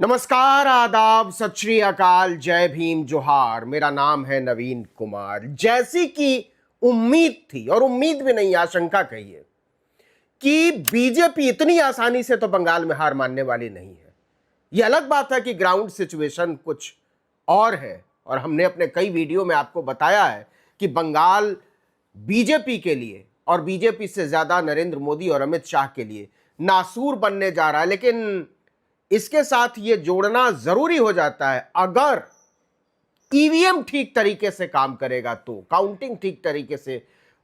नमस्कार, आदाब, सत श्री अकाल, जय भीम, जोहार। मेरा नाम है नवीन कुमार। जैसी कि उम्मीद थी, और उम्मीद भी नहीं, आशंका कहिए, कि बीजेपी इतनी आसानी से तो बंगाल में हार मानने वाली नहीं है। यह अलग बात है कि ग्राउंड सिचुएशन कुछ और है, और हमने अपने कई वीडियो में आपको बताया है कि बंगाल बीजेपी के लिए, और बीजेपी से ज्यादा नरेंद्र मोदी और अमित शाह के लिए नासूर बनने जा रहा है। लेकिन इसके साथ ये जोड़ना जरूरी हो जाता है, अगर ईवीएम ठीक तरीके से काम करेगा तो, काउंटिंग ठीक तरीके से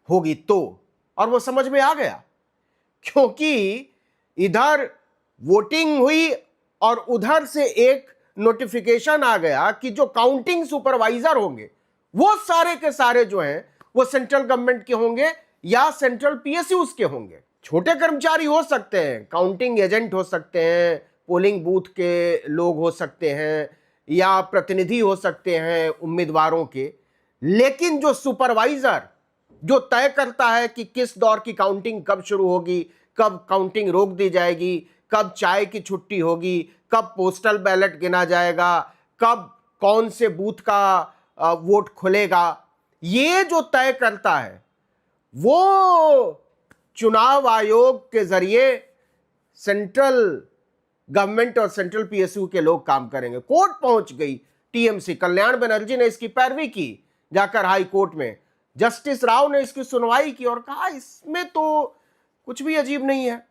होगी तो। और वो समझ में आ गया, क्योंकि इधर वोटिंग हुई और उधर से एक नोटिफिकेशन आ गया कि जो काउंटिंग सुपरवाइजर होंगे वो सारे के सारे जो हैं वो सेंट्रल गवर्नमेंट के होंगे या सेंट्रल पीएसयूज के होंगे। छोटे कर्मचारी हो सकते हैं, काउंटिंग एजेंट हो सकते हैं, पोलिंग बूथ के लोग हो सकते हैं, या प्रतिनिधि हो सकते हैं उम्मीदवारों के। लेकिन जो सुपरवाइजर जो तय करता है कि किस दौर की काउंटिंग कब शुरू होगी, कब काउंटिंग रोक दी जाएगी, कब चाय की छुट्टी होगी, कब पोस्टल बैलेट गिना जाएगा, कब कौन से बूथ का वोट खुलेगा, ये जो तय करता है वो चुनाव आयोग के जरिए सेंट्रल गवर्नमेंट और सेंट्रल पीएसयू के लोग काम करेंगे। कोर्ट पहुंच गई टीएमसी, कल्याण बनर्जी ने इसकी पैरवी की जाकर हाई कोर्ट में। जस्टिस राव ने इसकी सुनवाई की और कहा इसमें तो कुछ भी अजीब नहीं है,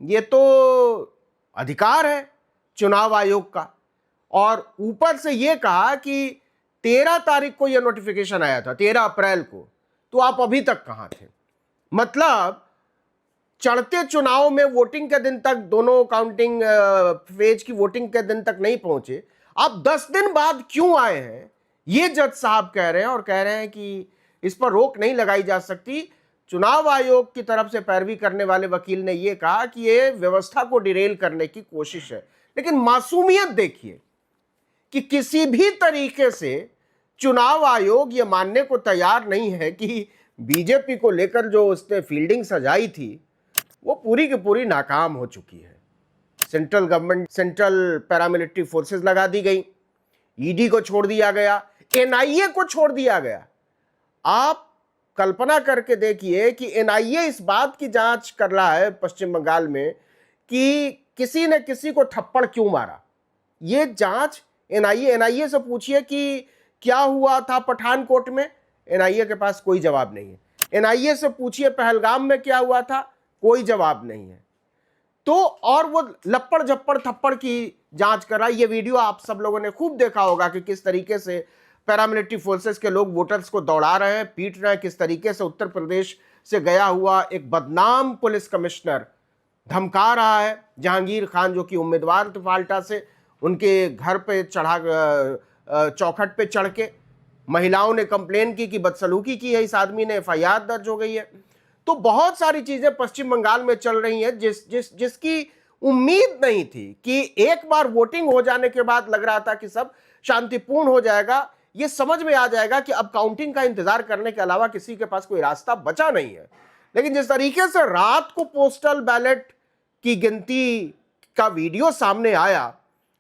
ये तो अधिकार है चुनाव आयोग का। और ऊपर से ये कहा कि 13 तारीख को यह नोटिफिकेशन आया था, 13 अप्रैल को, तो आप अभी तक कहां थे। मतलब चढ़ते चुनाव में वोटिंग के दिन तक, दोनों काउंटिंग फेज की वोटिंग के दिन तक नहीं पहुंचे, आप 10 दिन बाद क्यों आए हैं, ये जज साहब कह रहे हैं। और कह रहे हैं कि इस पर रोक नहीं लगाई जा सकती। चुनाव आयोग की तरफ से पैरवी करने वाले वकील ने यह कहा कि यह व्यवस्था को डिरेल करने की कोशिश है। लेकिन मासूमियत देखिए कि किसी भी तरीके से चुनाव आयोग यह मानने को तैयार नहीं है कि बीजेपी को लेकर जो उसने फील्डिंग सजाई थी वो पूरी की पूरी नाकाम हो चुकी है। Central government, central paramilitary forces लगा दी गई, ईडी को छोड़ दिया गया, एनआईए को छोड़ दिया गया। आप कल्पना करके देखिए कि एनआईए इस बात की जांच कर रहा है पश्चिम बंगाल में कि किसी ने किसी को थप्पड़ क्यों मारा। ये जांच एनआईए से पूछिए कि क्या हुआ था पठानकोट में, एनआईए के पास कोई जवाब नहीं है। एनआईए से पूछिए पहलगाम में क्या हुआ था, कोई जवाब नहीं है। तो और वो लप्पड़ झप्पड़ थप्पड़ की जांच कर रहा है। ये वीडियो आप सब लोगों ने खूब देखा होगा कि किस तरीके से पैरामिलिट्री फोर्सेस के लोग वोटर्स को दौड़ा रहे हैं, पीट रहे हैं, किस तरीके से उत्तर प्रदेश से गया हुआ एक बदनाम पुलिस कमिश्नर धमका रहा है जहांगीर खान, जो कि उम्मीदवार थे फाल्टा से, उनके घर पे चढ़ा, चौखट पे चढ़ के महिलाओं ने कंप्लेन की कि बदसलूकी की है इस आदमी ने, एफआईआर दर्ज हो गई है। तो बहुत सारी चीजें पश्चिम बंगाल में चल रही हैं जिसकी उम्मीद नहीं थी कि एक बार वोटिंग हो जाने के बाद लग रहा था कि सब शांतिपूर्ण हो जाएगा, ये समझ में आ जाएगा कि अब काउंटिंग का इंतजार करने के अलावा किसी के पास कोई रास्ता बचा नहीं है। लेकिन जिस तरीके से रात को पोस्टल बैलेट की गिनती का वीडियो सामने आया,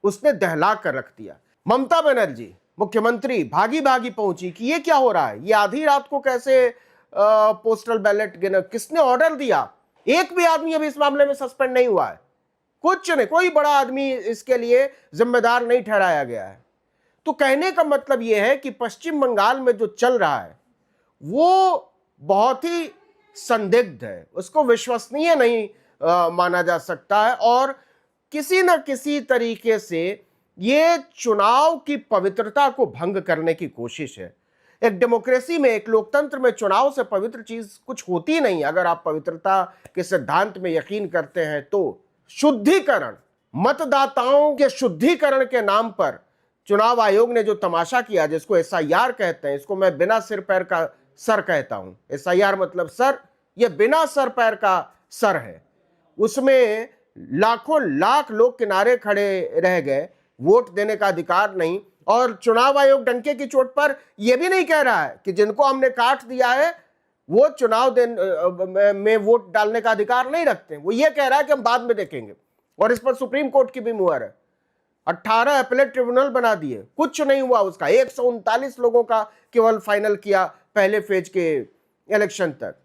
उसने दहला कर रख दिया। ममता बनर्जी मुख्यमंत्री भागी भागी पहुंची कि ये क्या हो रहा है, ये आधी रात को कैसे पोस्टल बैलेट गिना, किसने ऑर्डर दिया। एक भी आदमी अभी इस मामले में सस्पेंड नहीं हुआ है, कुछ नहीं, कोई बड़ा आदमी इसके लिए जिम्मेदार नहीं ठहराया गया है। तो कहने का मतलब यह है कि पश्चिम बंगाल में जो चल रहा है वो बहुत ही संदिग्ध है, उसको विश्वसनीय नहीं माना जा सकता है। और किसी न किसी तरीके से ये चुनाव की पवित्रता को भंग करने की कोशिश है। एक डेमोक्रेसी में, एक लोकतंत्र में चुनाव से पवित्र चीज कुछ होती नहीं। अगर आप पवित्रता के सिद्धांत में यकीन करते हैं तो शुद्धिकरण, मतदाताओं के शुद्धिकरण के नाम पर चुनाव आयोग ने जो तमाशा किया, जिसको एसआईआर कहते हैं, इसको मैं बिना सिर पैर का सर कहता हूं। एसआईआर मतलब सर, ये बिना सर पैर का सर है। उसमें लाखों लाख लोग किनारे खड़े रह गए, वोट देने का अधिकार नहीं। और चुनाव आयोग डंके की चोट पर यह भी नहीं कह रहा है कि जिनको हमने काट दिया है वो चुनाव में वोट डालने का अधिकार नहीं रखते। वो ये कह रहा है कि हम बाद में देखेंगे, और इस पर सुप्रीम कोर्ट की भी मुहर है। 18 अपीलेट ट्रिब्यूनल बना दिए, कुछ नहीं हुआ उसका। 139 लोगों का केवल फाइनल किया पहले फेज के इलेक्शन तक।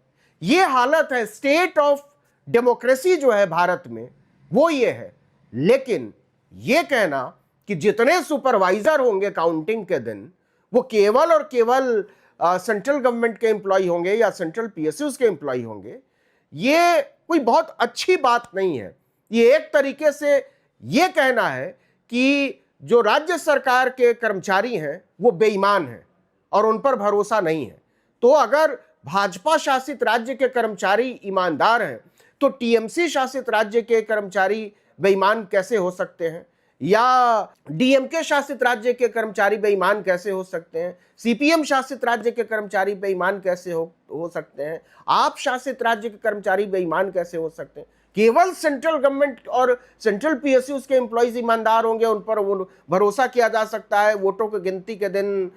ये हालत है, स्टेट ऑफ डेमोक्रेसी जो है भारत में वो ये है। लेकिन ये कहना कि जितने सुपरवाइजर होंगे काउंटिंग के दिन वो केवल और केवल सेंट्रल गवर्नमेंट के एम्प्लॉय होंगे या सेंट्रल पीएसयूज के एम्प्लॉय होंगे, ये कोई बहुत अच्छी बात नहीं है। ये एक तरीके से ये कहना है कि जो राज्य सरकार के कर्मचारी हैं वो बेईमान हैं और उन पर भरोसा नहीं है। तो अगर भाजपा शासित राज्य के कर्मचारी ईमानदार हैं तो टीएमसी शासित राज्य के कर्मचारी बेईमान कैसे हो सकते हैं, या डीएमके शासित राज्य के कर्मचारी बेईमान कैसे हो सकते हैं, सीपीएम शासित राज्य के कर्मचारी बेईमान कैसे हो सकते हैं, आप शासित राज्य के कर्मचारी बेईमान कैसे हो सकते हैं। केवल सेंट्रल गवर्नमेंट और सेंट्रल पीएसयूज के एम्प्लॉइज ईमानदार होंगे, उन पर वो भरोसा किया जा सकता है वोटों की गिनती के दिन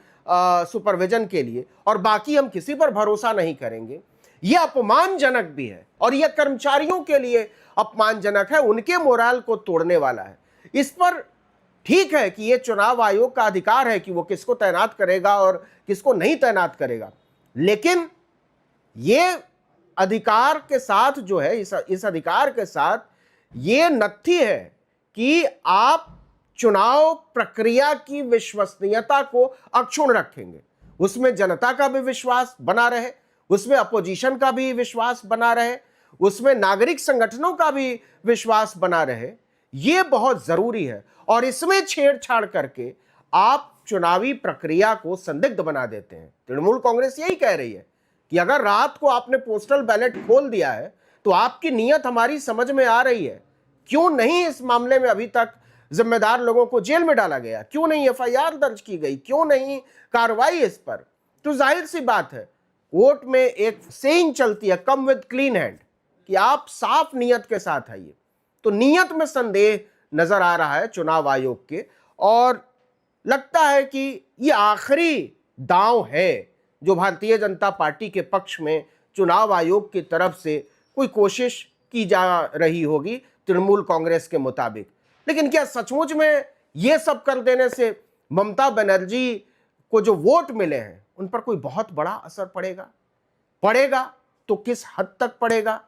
सुपरविजन के लिए, और बाकी हम किसी पर भरोसा नहीं करेंगे। यह अपमानजनक भी है और यह कर्मचारियों के लिए अपमानजनक है, उनके मोराल को तोड़ने वाला है। इस पर ठीक है कि यह चुनाव आयोग का अधिकार है कि वो किसको तैनात करेगा और किसको नहीं तैनात करेगा, लेकिन यह अधिकार के साथ जो है, इस अधिकार के साथ ये नत्थी है कि आप चुनाव प्रक्रिया की विश्वसनीयता को अक्षुण्ण रखेंगे, उसमें जनता का भी विश्वास बना रहे, उसमें अपोजिशन का भी विश्वास बना रहे, उसमें नागरिक संगठनों का भी विश्वास बना रहे। यह बहुत जरूरी है और इसमें छेड़छाड़ करके आप चुनावी प्रक्रिया को संदिग्ध बना देते हैं। तृणमूल कांग्रेस यही कह रही है कि अगर रात को आपने पोस्टल बैलेट खोल दिया है तो आपकी नीयत हमारी समझ में आ रही है। क्यों नहीं इस मामले में अभी तक जिम्मेदार लोगों को जेल में डाला गया, क्यों नहीं एफआईआर दर्ज की गई, क्यों नहीं कार्रवाई इस पर। तो जाहिर सी बात है, कोर्ट में एक सेइंग चलती है, कम विद क्लीन हैंड, कि आप साफ नीयत के साथ आइए। तो नीयत में संदेह नजर आ रहा है चुनाव आयोग के, और लगता है कि ये आखिरी दांव है जो भारतीय जनता पार्टी के पक्ष में चुनाव आयोग की तरफ से कोई कोशिश की जा रही होगी तृणमूल कांग्रेस के मुताबिक। लेकिन क्या सचमुच में ये सब कर देने से ममता बनर्जी को जो वोट मिले हैं उन पर कोई बहुत बड़ा असर पड़ेगा तो किस हद तक पड़ेगा,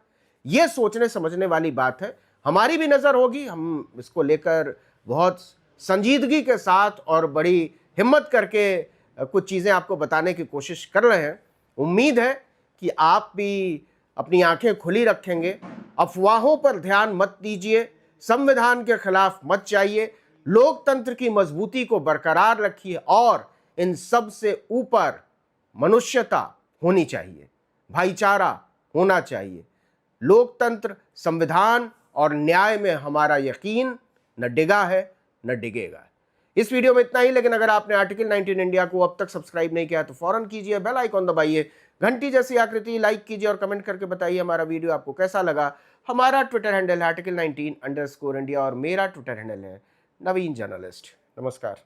ये सोचने समझने वाली बात है। हमारी भी नजर होगी, हम इसको लेकर बहुत संजीदगी के साथ और बड़ी हिम्मत करके कुछ चीजें आपको बताने की कोशिश कर रहे हैं। उम्मीद है कि आप भी अपनी आंखें खुली रखेंगे, अफवाहों पर ध्यान मत दीजिए, संविधान के खिलाफ मत जाइए, लोकतंत्र की मजबूती को बरकरार रखिए और इन सब से ऊपर मनुष्यता होनी चाहिए, भाईचारा होना चाहिए। लोकतंत्र, संविधान और न्याय में हमारा यकीन न डिगा है न डिगेगा। इस वीडियो में इतना ही, लेकिन अगर आपने आर्टिकल 19 इंडिया को अब तक सब्सक्राइब नहीं किया तो फौरन कीजिए, बेल आइकॉन दबाइए, घंटी जैसी आकृति लाइक कीजिए और कमेंट करके बताइए हमारा वीडियो आपको कैसा लगा। हमारा ट्विटर हैंडल है article19_India और मेरा ट्विटर हैंडल है नवीन जर्नलिस्ट। नमस्कार।